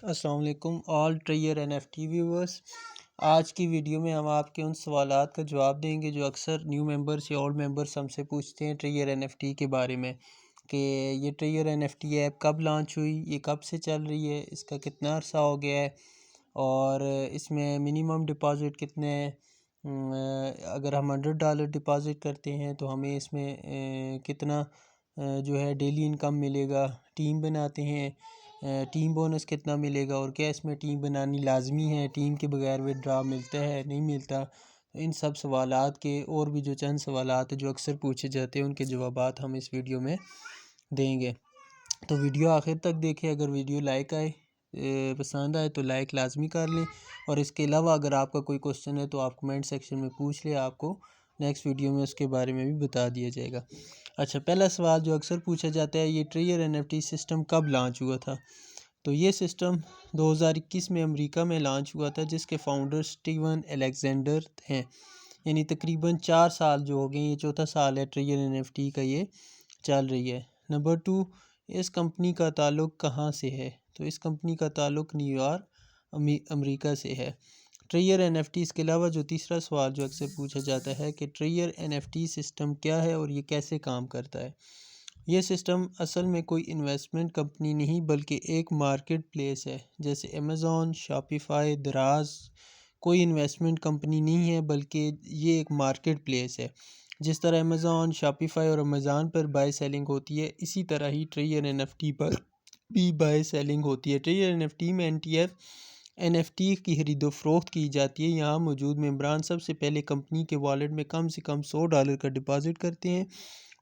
السلام علیکم آل ٹریئر N F T viewers. آج کی ویڈیو میں ہم آپ کے ان سوالات کا جواب دیں گے جو اکثر نیو ممبرز یا اولڈ ممبرز ہم سے پوچھتے ہیں ٹریئر این ایف ٹی کے بارے میں، کہ یہ ٹریئر این ایف ٹی ایپ کب لانچ ہوئی، یہ کب سے چل رہی ہے، اس کا کتنا عرصہ ہو گیا ہے، اور اس میں منیمم ڈپازٹ کتنے ہیں۔ اگر ہم $100 ڈپازٹ کرتے ہیں تو ہمیں اس میں کتنا جو ہے ڈیلی انکم ملے گا، ٹیم بناتے ہیں ٹیم بونس کتنا ملے گا، اور کیا اس میں ٹیم بنانی لازمی ہے، ٹیم کے بغیر وِدڈرا ملتا ہے نہیں ملتا۔ ان سب سوالات کے اور بھی جو چند سوالات ہیں جو اکثر پوچھے جاتے ہیں ان کے جوابات ہم اس ویڈیو میں دیں گے، تو ویڈیو آخر تک دیکھیں۔ اگر ویڈیو لائک آئے پسند آئے تو لائک لازمی کر لیں، اور اس کے علاوہ اگر آپ کا کوئی کوسچن ہے تو آپ کمنٹ سیکشن میں پوچھ لیں، آپ کو نیکسٹ ویڈیو میں اس کے بارے میں بھی بتا دیا جائے گا۔ اچھا، پہلا سوال جو اکثر پوچھا جاتا ہے، یہ ٹریئر این ایف ٹی سسٹم کب لانچ ہوا تھا؟ تو یہ سسٹم 2021 میں امریکہ میں لانچ ہوا تھا، جس کے فاؤنڈر سٹیون الیگزینڈر ہیں، یعنی تقریباً 4 سال جو ہو گئے، یہ چوتھا سال ہے ٹریئر این ایف ٹی کا یہ چل رہی ہے۔ نمبر 2، اس کمپنی کا تعلق کہاں سے ہے؟ تو اس کمپنی کا تعلق نیو یارک امریکہ سے ہے۔ ٹریئر این ایف ٹی، اس کے علاوہ جو تیسرا سوال جو اکثر پوچھا جاتا ہے کہ ٹریئر این ایف ٹی سسٹم کیا ہے اور یہ کیسے کام کرتا ہے؟ یہ سسٹم اصل میں کوئی انویسٹمنٹ کمپنی نہیں بلکہ ایک مارکیٹ پلیس ہے، جیسے امیزون، شاپیفائی، دراز کوئی انویسٹمنٹ کمپنی نہیں ہے بلکہ یہ ایک مارکیٹ پلیس ہے۔ جس طرح امیزون، شاپیفائی اور امیزون پر بائی سیلنگ ہوتی ہے، اسی طرح ہی ٹریئر این ایف ٹی پر بھی بائی سیلنگ ہوتی ہے۔ ٹریئر این ایف ٹی میں این ایف ٹی کی خرید و فروخت کی جاتی ہے۔ یہاں موجود ممبران سب سے پہلے کمپنی کے والیٹ میں کم سے کم $100 کا ڈپازٹ کرتے ہیں،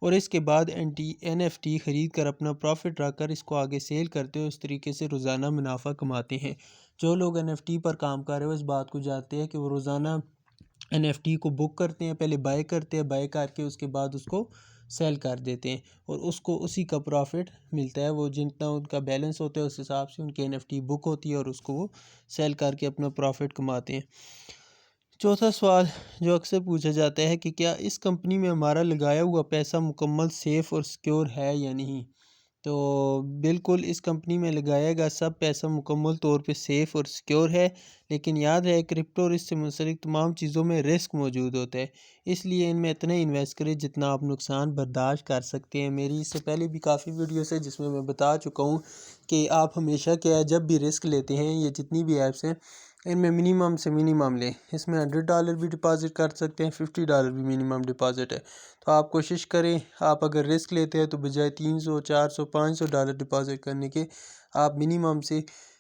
اور اس کے بعد این ایف ٹی خرید کر اپنا پروفٹ رکھ کر اس کو آگے سیل کرتے ہیں، اس طریقے سے روزانہ منافع کماتے ہیں۔ جو لوگ این ایف ٹی پر کام کر رہے ہیں اس بات کو جانتے ہیں کہ وہ روزانہ این ایف ٹی کو بک کرتے ہیں، پہلے بائی کرتے ہیں، بائی کر کے اس کے بعد اس کو سیل کر دیتے ہیں، اور اس کو اسی کا پروفٹ ملتا ہے۔ وہ جتنا ان کا بیلنس ہوتا ہے اس حساب سے ان کی این ایف ٹی بک ہوتی ہے، اور اس کو وہ سیل کر کے اپنا پروفٹ کماتے ہیں۔ چوتھا سوال جو اکثر پوچھا جاتا ہے کہ کیا اس کمپنی میں ہمارا لگایا ہوا پیسہ مکمل سیف اور سیکیور ہے یا نہیں؟ تو بالکل، اس کمپنی میں لگایا گیا سب پیسہ مکمل طور پہ سیف اور سیکیور ہے، لیکن یاد رہے کرپٹو اور اس سے منسلک تمام چیزوں میں رسک موجود ہوتا ہے، اس لیے ان میں اتنا انویسٹ کریں جتنا آپ نقصان برداشت کر سکتے ہیں۔ میری اس سے پہلے بھی کافی ویڈیوز ہیں جس میں بتا چکا ہوں کہ آپ ہمیشہ کیا ہے جب بھی رسک لیتے ہیں، یہ جتنی بھی ایپس ہیں ان میں منیمم سے منیمم لیں۔ اس میں $100 بھی ڈپازٹ کر سکتے ہیں، $50 بھی منیمم ڈپازٹ ہے، تو آپ کوشش کریں آپ اگر رسک لیتے ہیں تو بجائے $300، $400، $500 ڈپازٹ کرنے کے آپ منیمم سے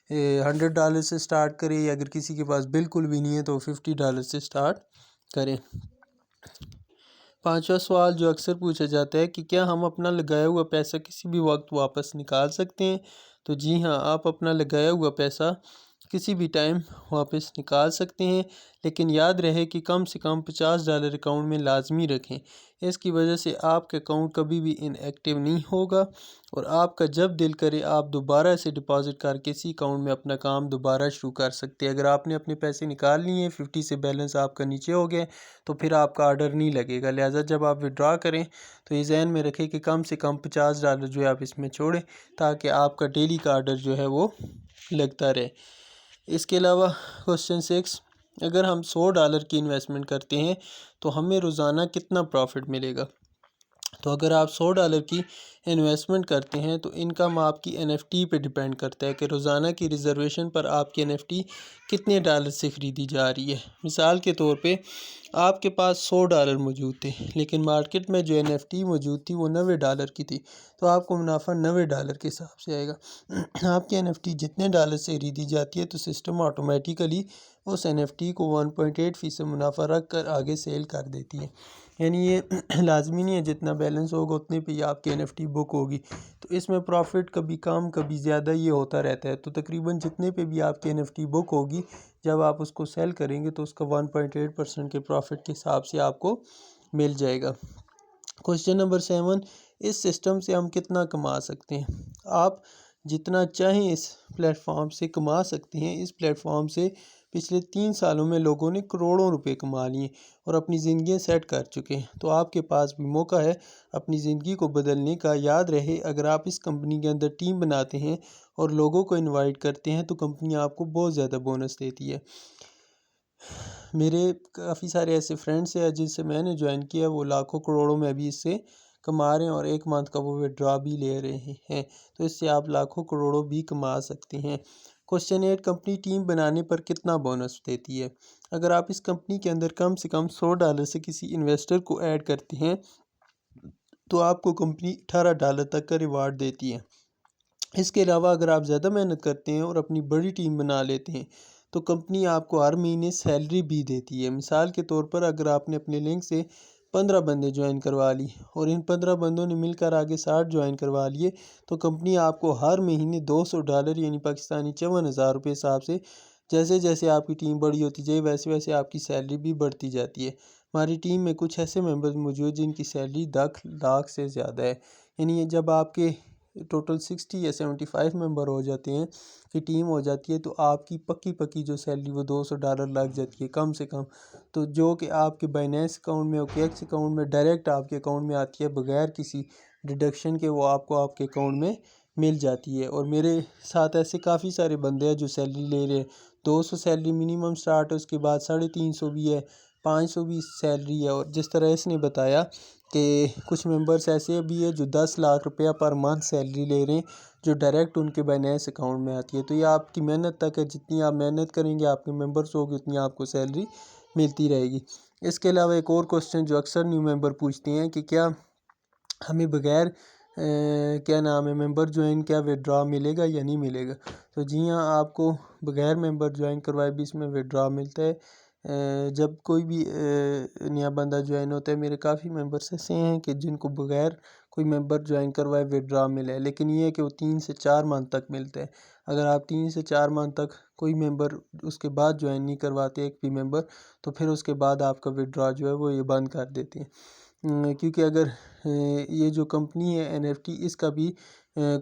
$100 سے سٹارٹ کریں، یا اگر کسی کے پاس بالکل بھی نہیں ہے تو $50 سے سٹارٹ کریں۔ پانچواں سوال جو اکثر پوچھا جاتا ہے کہ کیا ہم اپنا لگایا ہوا پیسہ کسی بھی وقت واپس نکال سکتے ہیں؟ تو جی ہاں، آپ اپنا لگایا ہوا پیسہ کسی بھی ٹائم واپس نکال سکتے ہیں، لیکن یاد رہے کہ کم سے کم $50 اکاؤنٹ میں لازمی رکھیں۔ اس کی وجہ سے آپ کا اکاؤنٹ کبھی بھی ان ایکٹیو نہیں ہوگا، اور آپ کا جب دل کرے آپ دوبارہ سے ڈپازٹ کر کے اسی اکاؤنٹ میں اپنا کام دوبارہ شروع کر سکتے ہیں۔ اگر آپ نے اپنے پیسے نکال لیے ہیں 50 سے بیلنس آپ کا نیچے ہو گیا تو پھر آپ کا آرڈر نہیں لگے گا، لہٰذا جب آپ وڈرا کریں تو یہ ذہن میں رکھیں کہ کم سے کم $50 جو ہے آپ اس میں چھوڑیں، تاکہ آپ کا ڈیلی کا آرڈر جو ہے وہ لگتا رہے۔ اس کے علاوہ کوسچن 6، اگر ہم $100 کی انویسٹمنٹ کرتے ہیں تو ہمیں روزانہ کتنا پروفٹ ملے گا؟ تو اگر آپ $100 کی انویسٹمنٹ کرتے ہیں تو انکم آپ کی این ایف ٹی پہ ڈیپینڈ کرتا ہے کہ روزانہ کی ریزرویشن پر آپ کی این ایف ٹی کتنے ڈالر سے خریدی جا رہی ہے۔ مثال کے طور پہ آپ کے پاس $100 موجود تھے، لیکن مارکیٹ میں جو این ایف ٹی موجود تھی وہ $90 کی تھی، تو آپ کو منافع $90 کے حساب سے آئے گا۔ آپ کی این ایف ٹی جتنے ڈالر سے خریدی جاتی ہے تو سسٹم آٹومیٹیکلی اس این ایف ٹی کو 1.8% منافع رکھ کر آگے سیل کر دیتی ہے، یعنی یہ لازمی نہیں ہے جتنا بیلنس ہوگا اتنے پہ ہی آپ کی این ایف ٹی بک ہوگی، تو اس میں پروفٹ کبھی کم کبھی زیادہ یہ ہوتا رہتا ہے، تو تقریباً جتنے پہ بھی آپ کی این ایف ٹی بک ہوگی جب آپ اس کو سیل کریں گے تو اس کا 1.8% کے پروفٹ کے حساب سے آپ کو مل جائے گا۔ کوسچن نمبر 7، اس سسٹم سے ہم کتنا کما سکتے ہیں؟ آپ جتنا چاہیں اس پلیٹ فارم سے کما سکتے ہیں۔ اس پلیٹ فارم سے پچھلے 3 سالوں میں لوگوں نے کروڑوں روپے کما لیے اور اپنی زندگیاں سیٹ کر چکے ہیں، تو آپ کے پاس بھی موقع ہے اپنی زندگی کو بدلنے کا۔ یاد رہے اگر آپ اس کمپنی کے اندر ٹیم بناتے ہیں اور لوگوں کو انوائٹ کرتے ہیں تو کمپنی آپ کو بہت زیادہ بونس دیتی ہے۔ میرے کافی سارے ایسے فرینڈس ہیں جن سے میں نے جوائن کیا، وہ لاکھوں کروڑوں میں ابھی اس سے کما رہے ہیں اور ایک منتھ کا وہ وڈرا بھی لے رہے ہیں، تو اس سے آپ لاکھوں کروڑوں بھی کما سکتے ہیں۔ کوسچن 8، کمپنی ٹیم بنانے پر کتنا بونس دیتی ہے؟ اگر آپ اس کمپنی کے اندر کم سے کم $100 سے کسی انویسٹر کو ایڈ کرتے ہیں تو آپ کو کمپنی $18 تک کا ریوارڈ دیتی ہے۔ اس کے علاوہ اگر آپ زیادہ محنت کرتے ہیں اور اپنی بڑی ٹیم بنا لیتے ہیں تو کمپنی آپ کو ہر مہینے سیلری بھی دیتی ہے۔ مثال کے طور پر اگر آپ نے اپنے لنک سے 15 بندے جوائن کروا لی اور ان 15 بندوں نے مل کر آگے 60 جوائن کروا لیے تو کمپنی آپ کو ہر مہینے $200 یعنی پاکستانی 54,000 روپے حساب سے، جیسے جیسے آپ کی ٹیم بڑی ہوتی جائے ویسے ویسے آپ کی سیلری بھی بڑھتی جاتی ہے۔ ہماری ٹیم میں کچھ ایسے ممبرز موجود جن کی سیلری 10 لاکھ سے زیادہ ہے، یعنی جب آپ کے ٹوٹل 60 یا 75 ممبر ہو جاتے ہیں کہ ٹیم ہو جاتی ہے تو آپ کی پکی جو سیلری وہ $200 لگ جاتی ہے کم سے کم، تو جو کہ آپ کے بائنینس اکاؤنٹ میں، اوکے ایکس اکاؤنٹ میں ڈائریکٹ آپ کے اکاؤنٹ میں آتی ہے بغیر کسی ڈیڈکشن کے، وہ آپ کو آپ کے اکاؤنٹ میں مل جاتی ہے۔ اور میرے ساتھ ایسے کافی سارے بندے ہیں جو سیلری لے رہے ہیں، 200 سیلری منیمم سٹارٹ ہے، اس کے بعد 350 بھی ہے، 500 بھی سیلری ہے، اور جس طرح اس نے بتایا کہ کچھ ممبرس ایسے بھی ہیں جو 10 لاکھ روپیہ پر منتھ سیلری لے رہے ہیں جو ڈائریکٹ ان کے بائنینس اکاؤنٹ میں آتی ہے۔ تو یہ آپ کی محنت تک ہے، جتنی آپ محنت کریں گے آپ کے ممبرس ہوگی اتنی آپ کو سیلری ملتی رہے گی۔ اس کے علاوہ ایک اور کوسچن جو اکثر نیو ممبر پوچھتے ہیں کہ کیا ہمیں بغیر ممبر جوائن کیا وڈرا ملے گا یا نہیں ملے گا؟ تو جی ہاں، آپ کو بغیر ممبر جوائن کروائے بھی اس میں وڈرا ملتا ہے۔ جب کوئی بھی نیا بندہ جوائن ہوتا ہے، میرے کافی ممبرس ایسے ہیں کہ جن کو بغیر کوئی ممبر جوائن کروائے وڈرا ملے ہے، لیکن یہ ہے کہ وہ 3 سے 4 منتھ تک ملتا ہے۔ اگر آپ 3 سے 4 منتھ تک کوئی ممبر اس کے بعد جوائن نہیں کرواتے ایک بھی ممبر، تو پھر اس کے بعد آپ کا وڈرا جو ہے وہ یہ بند کر دیتے ہیں، کیونکہ اگر یہ جو کمپنی ہے NFT اس کا بھی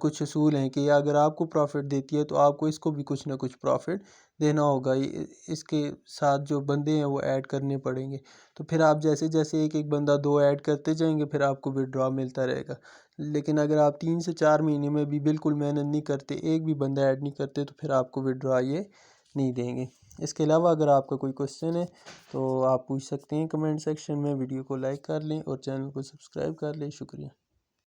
کچھ اصول ہیں کہ اگر آپ کو پروفٹ دیتی ہے تو آپ کو اس کو بھی کچھ نہ کچھ پروفٹ دینا ہوگا، اس کے ساتھ جو بندے ہیں وہ ایڈ کرنے پڑیں گے، تو پھر آپ جیسے جیسے ایک ایک بندہ 2 ایڈ کرتے جائیں گے پھر آپ کو وڈرا ملتا رہے گا۔ لیکن اگر آپ 3 سے 4 مہینے میں بھی بالکل محنت نہیں کرتے، ایک بھی بندہ ایڈ نہیں کرتے، تو پھر آپ کو وڈرا یہ نہیں دیں گے۔ اس کے علاوہ اگر آپ کا کوئی کوسچن ہے تو آپ پوچھ سکتے ہیں کمنٹ سیکشن میں، ویڈیو کو لائک کر لیں اور چینل کو سبسکرائب کر لیں۔ شکریہ۔